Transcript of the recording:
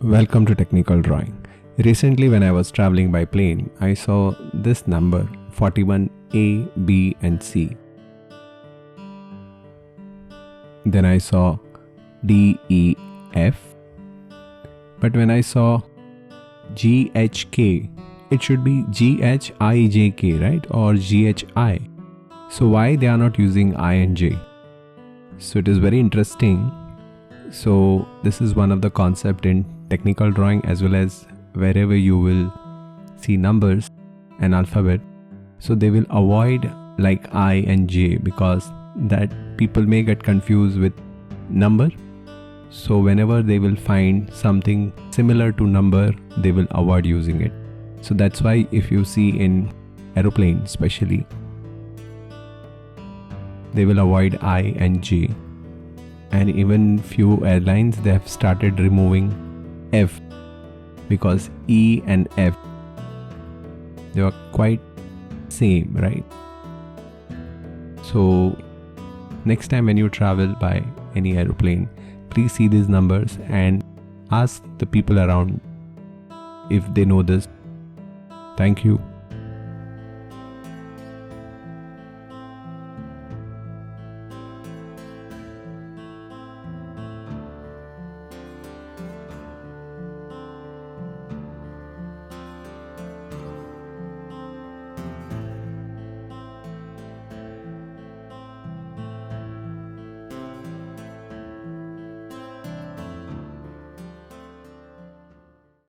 Welcome to Technical Drawing. Recently when I was traveling by plane, I saw this number 41 A, B and C. Then I saw D, E, F. But when I saw G, H, K, it should be G, H, I, J, K, right? Or G, H, I. So why they are not using I and J? So it is very interesting. So this is one of the concept in technical drawing as well as wherever you will see numbers and alphabet. So they will avoid like I and J because that people may get confused with number. So whenever they will find something similar to number, they will avoid using it. So that's why if you see in aeroplane especially, they will avoid I and J. And even few airlines, they have started removing F because E and F, they are quite same, right? So next time when you travel by any aeroplane, please see these numbers and ask the people around if they know this. Thank you.